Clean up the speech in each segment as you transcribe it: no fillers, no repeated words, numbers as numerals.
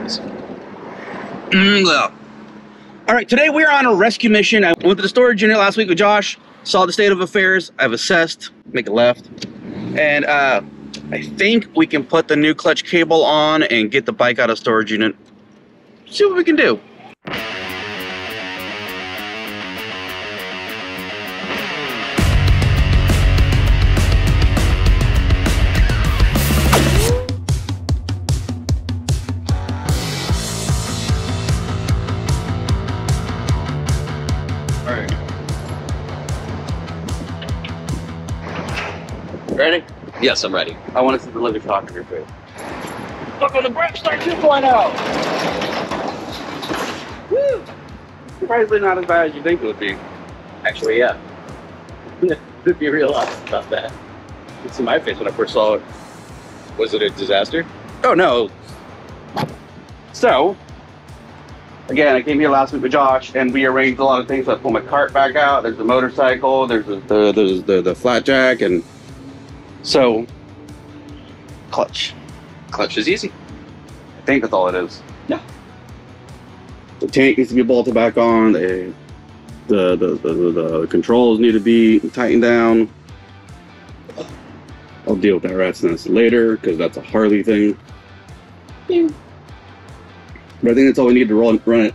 All right, today we are on a rescue mission. I went to the storage unit last week with Josh, saw the state of affairs. I've assessed, make a left, and I think we can put the new clutch cable on and get the bike out of storage unit. See what we can do. Ready? Yes, I'm ready. I want to see the living shock in your face. Look on the Bremstar 2.0! Woo! Surprisingly not as bad as you think it would be. Actually, yeah. To be real honest about that. You see my face when I first saw it. Was it a disaster? Oh no. So, again, I came here last week with Josh and we arranged a lot of things. So I pulled my cart back out. There's the motorcycle, there's the flat jack, and so, clutch. Clutch is easy. I think that's all it is. Yeah. The tank needs to be bolted back on. The controls need to be tightened down. I'll deal with that rat's nest later because that's a Harley thing. Yeah. But I think that's all we need to run it.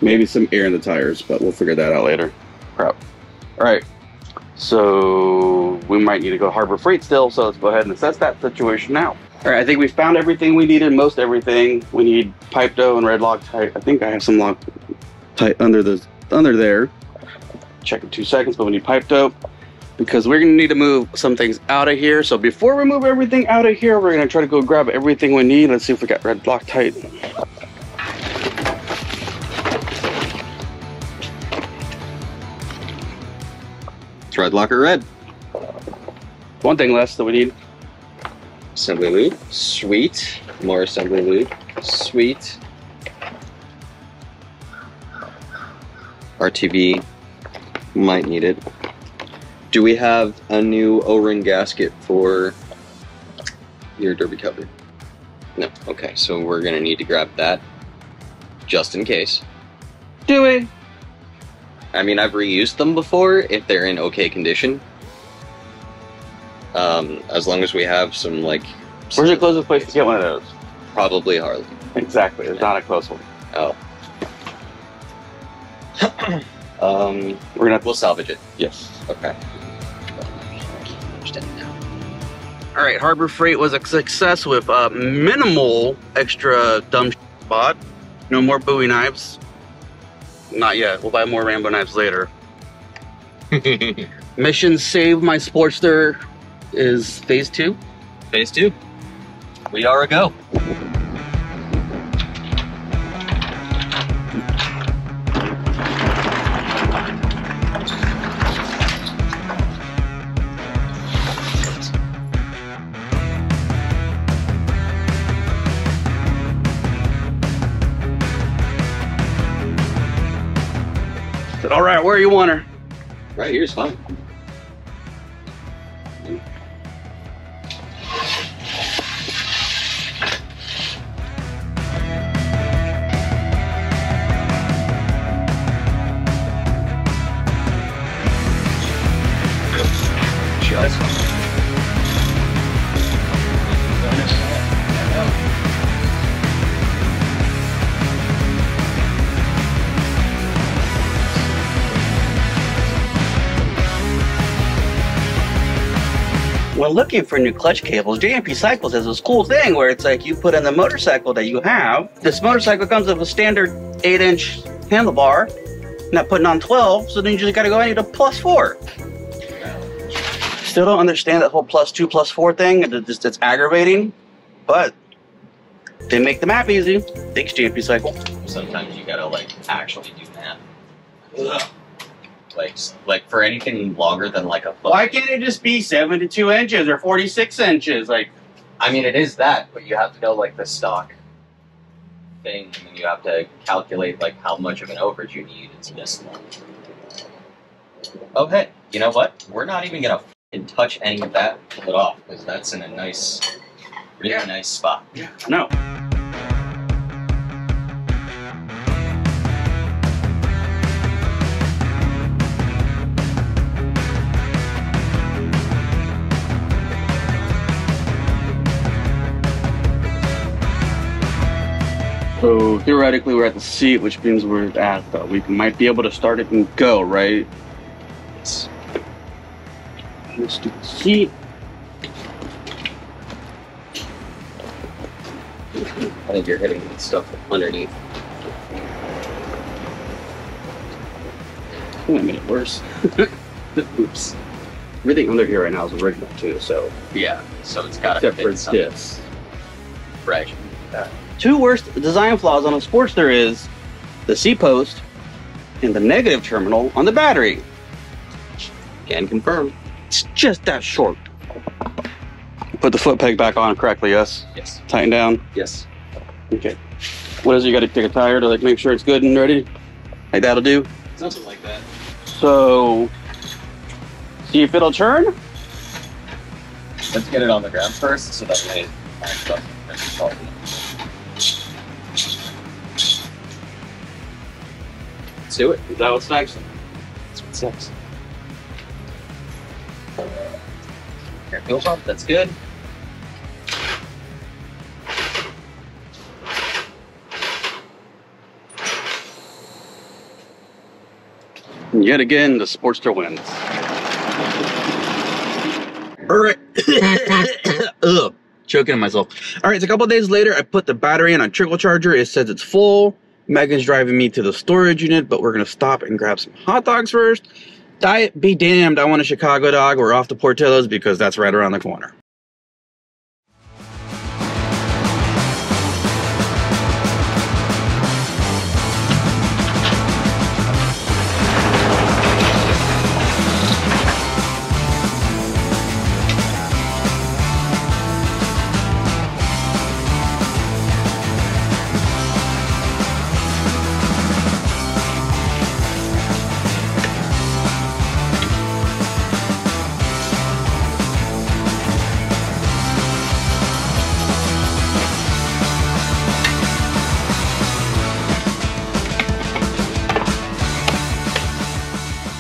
Maybe some air in the tires, but we'll figure that out later. Crap. All right. So we might need to go Harbor Freight still, so let's go ahead and assess that situation now. All right, I think we found everything we needed, most everything. We need pipe dough and red Loctite. I think I have some Loctite under there. Check in 2 seconds, but we need pipe dough because we're gonna need to move some things out of here. So before we move everything out of here, we're gonna try to go grab everything we need. Let's see if we got red Loctite. Red locker red. One thing less that we need. Assembly lube. Sweet. More assembly lube. Sweet. RTV. Might need it. Do we have a new O-ring gasket for your derby cover? No. Okay, so we're gonna need to grab that just in case. Do we? I mean, I've reused them before if they're in okay condition. As long as we have some, like... Where's the closest place to get one of those? Probably Harley. Exactly, there's not a close one. Oh. We'll salvage it. Yes. Okay. Alright, Harbor Freight was a success with minimal extra dumb bought. No more Bowie knives. Not yet. We'll buy more Rambo knives later. Mission Save My Sportster is phase 2. Phase 2. We are a go. All right, where you want her? Right here's fine. When looking for new clutch cables, JMP Cycles has this cool thing where it's like you put in the motorcycle that you have. This motorcycle comes with a standard 8-inch handlebar, not putting on 12, so then you just gotta go and need a +4. Still don't understand that whole +2, +4 thing. It's aggravating, but they make the map easy. Thanks, JMP Cycle. Sometimes you gotta like actually do math. Ugh. Like for anything longer than like a foot. Why can't it just be 72 inches or 46 inches? Like, I mean, it is that, but you have to know like the stock thing, and then you have to calculate like how much of an overage you need into this one. Oh hey, you know what? We're not even gonna touch any of that, pull it off, because that's in a nice, really nice spot. Yeah. No. So theoretically we're at the seat, which means we're at we might be able to start it and go, right? Yes. Let's do the seat. I think you're hitting stuff underneath. I think that made it worse. Oops. Everything under here right now is original too, so. Yeah, so it's got Except for this. Right. Two worst design flaws on a Sportster is the seat post and the negative terminal on the battery. Can confirm. It's just that short. Put the foot peg back on correctly, yes? Yes. Tighten down. Yes. Okay. What is it? You got to take a tire to like make sure it's good and ready? Like that'll do? Something like that. So, see if it'll turn. Let's get it on the ground first, so that way our stuff doesn't fall. Let's do it. Is that what's next? That's what's next. Air fuel pump, that's good. And yet again, the Sportster wins. All right. Ugh, choking on myself. All right, so a couple days later, I put the battery in on trickle charger. It says it's full. Megan's driving me to the storage unit, but we're gonna stop and grab some hot dogs first. Diet be damned, I want a Chicago dog. We're off to Portillo's because that's right around the corner.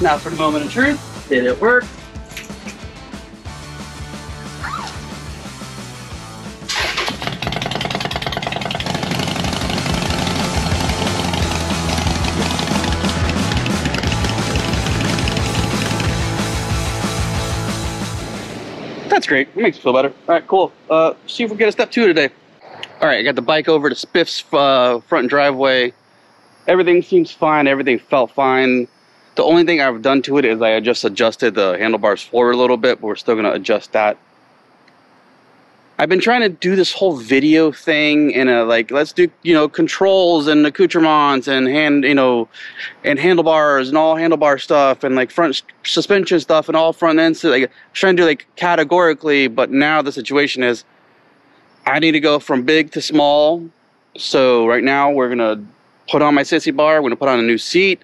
Now for the moment of truth, did it work? That's great. It makes me feel better. All right, cool. See if we get a step 2 today. All right, I got the bike over to Spiff's front driveway. Everything seems fine. Everything felt fine. The only thing I've done to it is I just adjusted the handlebars forward a little bit, but we're still going to adjust that. I've been trying to do this whole video thing in a like, let's do, controls and accoutrements and and handlebars and all handlebar stuff and like front suspension stuff and all front ends. Like trying to do like categorically, but now the situation is I need to go from big to small. So right now we're going to put on my sissy bar. We're going to put on a new seat.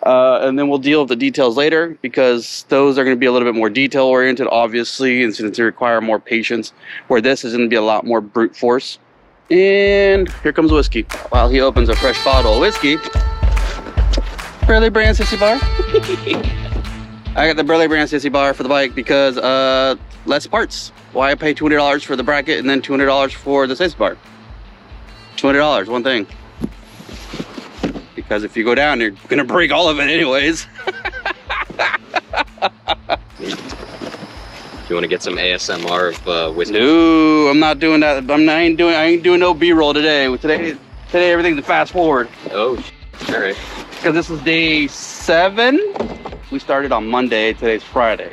And then we'll deal with the details later because those are going to be a little bit more detail oriented, obviously, and since they require more patience, where this is going to be a lot more brute force. And here comes whiskey. While he opens a fresh bottle of whiskey, Burley brand sissy bar. I got the Burley brand sissy bar for the bike because less parts. Why pay $200 for the bracket and then $200 for the sissy bar? $200, one thing. Because if you go down, you're gonna break all of it anyways. Do you want to get some ASMR of whiskey? No, I'm not doing that. I ain't doing no B-roll today. Today everything's a fast forward. Oh, all right. Because this is day 7. We started on Monday. Today's Friday.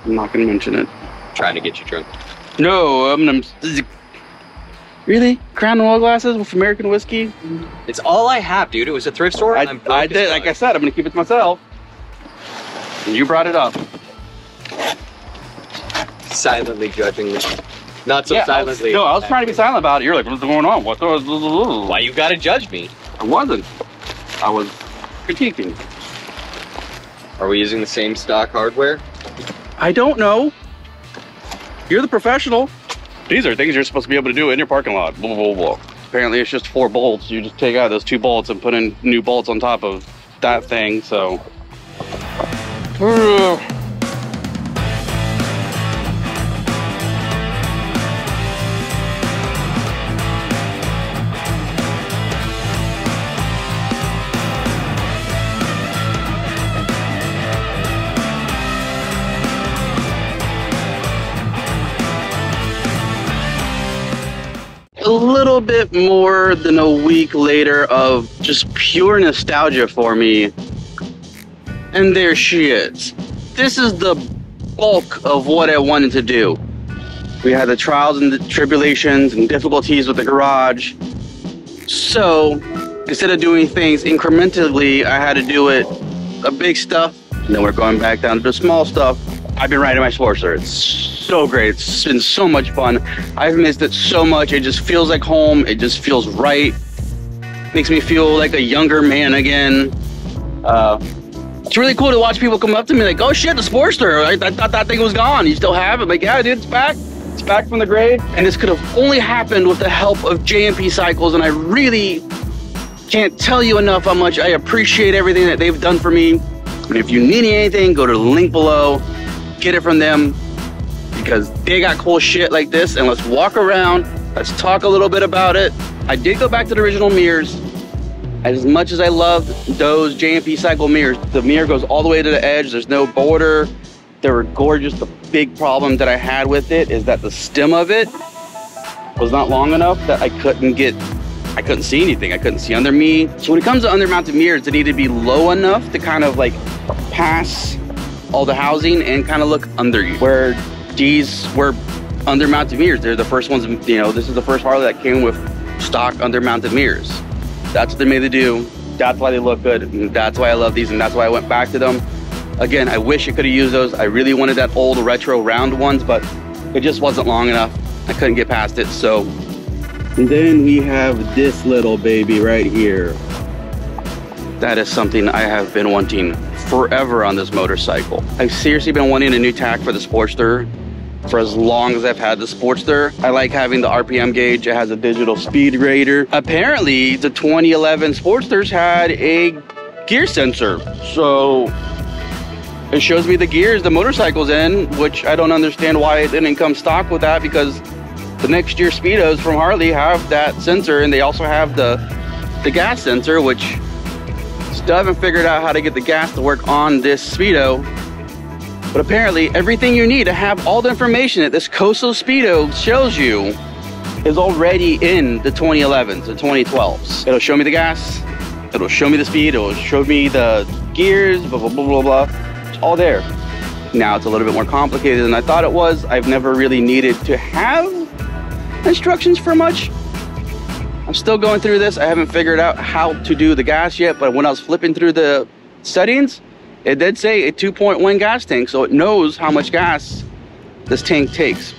I'm not gonna mention it. Trying to get you drunk. No, I'm gonna. Really? Crown Royal glasses with American whiskey? It's all I have, dude. It was a thrift store. I did, like I said, I'm gonna keep it to myself. And you brought it up. Silently judging me. Not so silently. I was trying to be silent about it. You're like, what's going on? Why you gotta judge me? I wasn't. I was critiquing. Are we using the same stock hardware? I don't know. You're the professional. These are things you're supposed to be able to do in your parking lot. Blah, blah, blah. Apparently it's just 4 bolts. You just take out those 2 bolts and put in new bolts on top of that thing, so. little bit more than a week later of just pure nostalgia for me. And there she is. This is the bulk of what I wanted to do. We had the trials and the tribulations and difficulties with the garage. So instead of doing things incrementally, I had to do it a big stuff. And then we're going back down to the small stuff. I've been riding my Sportster. It's so great. It's been so much fun. I've missed it so much. It just feels like home. It just feels right. Makes me feel like a younger man again. It's really cool to watch people come up to me like, oh shit, the Sportster. I thought that thing was gone. You still have it? I'm like, yeah, dude, it's back. It's back from the grave. And this could have only happened with the help of JMP Cycles. And I really can't tell you enough how much I appreciate everything that they've done for me. And if you need anything, go to the link below. Get it from them, because they got cool shit like this. And let's walk around, let's talk a little bit about it. I did go back to the original mirrors. As much as I loved those JMP Cycle mirrors, the mirror goes all the way to the edge. There's no border. They were gorgeous. The big problem that I had with it is that the stem of it was not long enough that I couldn't see anything. I couldn't see under me. So when it comes to undermounted mirrors, they need to be low enough to kind of like pass all the housing and kind of look under you. Where these were undermounted mirrors. They're the first ones, you know, this is the first Harley that came with stock undermounted mirrors. That's what they made to do. That's why they look good. And that's why I love these, and that's why I went back to them. Again, I wish I could have used those. I really wanted that old retro round ones, but it just wasn't long enough. I couldn't get past it, so. And then we have this little baby right here. That is something I have been wanting forever on this motorcycle. I've seriously been wanting a new tack for the Sportster for as long as I've had the Sportster. I like having the RPM gauge. It has a digital speed rater. Apparently, the 2011 Sportsters had a gear sensor. So it shows me the gears the motorcycle's in, which I don't understand why it didn't come stock with that, because the next year Speedos from Harley have that sensor, and they also have the gas sensor, which still haven't figured out how to get the gas to work on this Speedo. But apparently everything you need to have all the information that this Coso Speedo shows you is already in the 2011s and 2012s. It'll show me the gas, it'll show me the speed, it'll show me the gears, blah, blah, blah, blah, blah. It's all there. Now it's a little bit more complicated than I thought it was. I've never really needed to have instructions for much. I'm still going through this. I haven't figured out how to do the gas yet, but when I was flipping through the settings, it did say a 2.1 gas tank, so it knows how much gas this tank takes.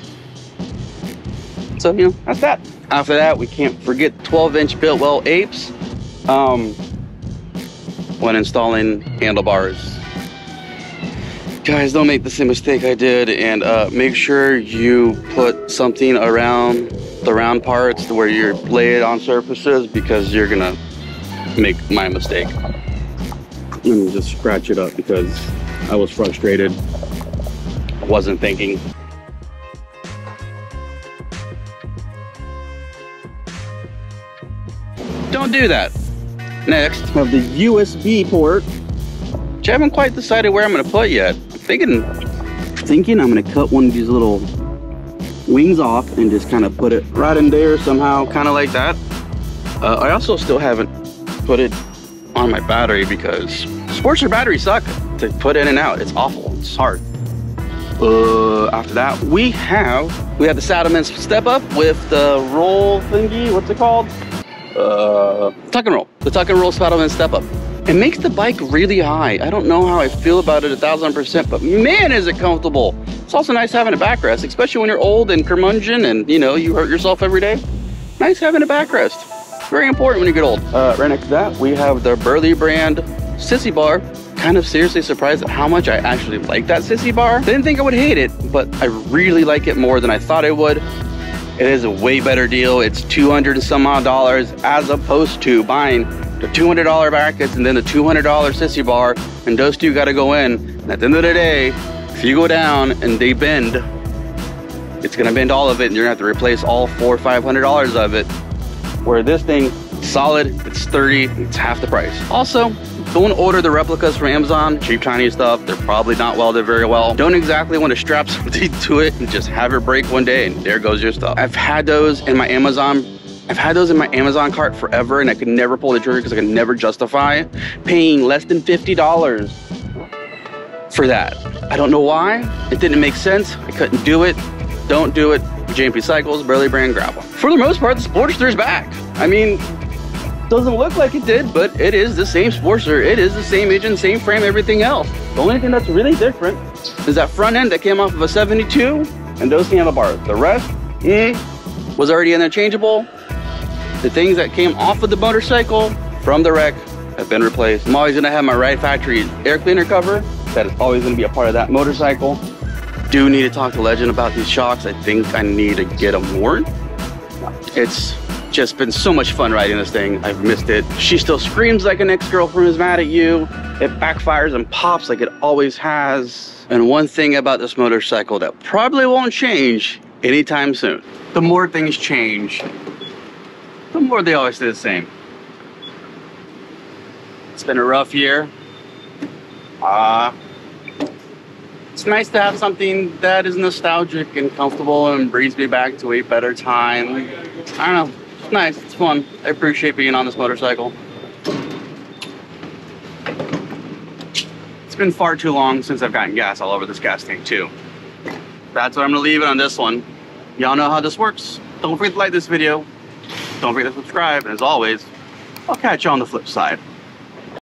So, you know, that's that. After that, we can't forget 12-inch Biltwell Apes when installing handlebars. Guys, don't make the same mistake I did, and make sure you put something around the round parts where you lay it on surfaces, because you're gonna make my mistake. Let me just scratch it up because I was frustrated. I wasn't thinking. Don't do that. Next, we have the USB port, which I haven't quite decided where I'm gonna put yet. I'm thinking I'm gonna cut one of these little wings off and just kind of put it right in there somehow, kind of like that. I also still haven't put it on my battery, because Sportster batteries suck to put in and out. It's awful. It's hard. After that, we have the Saddlemen Step Up with the roll thingy. What's it called? Tuck and roll. The Tuck and Roll Saddlemen Step Up. It makes the bike really high. I don't know how I feel about it 1000%, but man, is it comfortable. It's also nice having a backrest, especially when you're old and curmudgeon and, you know, you hurt yourself every day. Nice having a backrest. Very important when you get old. Right next to that, we have the Burley brand Sissy Bar. Kind of seriously surprised at how much I actually like that Sissy Bar. Didn't think I would hate it, but I really like it more than I thought I would. It is a way better deal. It's $200 and some odd as opposed to buying the $200 brackets and then the $200 Sissy Bar, and those two got to go in. And at the end of the day, if you go down and they bend, it's gonna bend all of it, and you're gonna have to replace all $400 or $500 of it. Where this thing, solid, it's sturdy, it's half the price. Also, don't order the replicas from Amazon, cheap Chinese stuff. They're probably not welded very well. Don't exactly want to strap something to it and just have it break one day and there goes your stuff. I've had those in my Amazon I've had those in my Amazon cart forever, and I could never pull the trigger because I could never justify paying less than $50 for that. I don't know why. It didn't make sense. I couldn't do it. Don't do it. JMP Cycles, Burley Brand, grab one. For the most part, the Sportster's back. I mean, doesn't look like it did, but it is the same Sportster. It is the same engine, same frame, everything else. The only thing that's really different is that front end that came off of a 72 and those handlebars. The rest was already interchangeable. The things that came off of the motorcycle from the wreck have been replaced. I'm always gonna have my Ride Factory air cleaner cover. That is always gonna be a part of that motorcycle. Do need to talk to Legend about these shocks. I think I need to get them worn. It's just been so much fun riding this thing. I've missed it. She still screams like an ex-girlfriend is mad at you. It backfires and pops like it always has. And one thing about this motorcycle that probably won't change anytime soon. The more things change, the more they always stay the same. It's been a rough year. It's nice to have something that is nostalgic and comfortable and brings me back to a better time. I don't know, it's nice, it's fun. I appreciate being on this motorcycle. It's been far too long since I've gotten gas all over this gas tank too. That's what I'm gonna leave it on this one. Y'all know how this works. Don't forget to like this video. Don't forget to subscribe, and as always, I'll catch you on the flip side.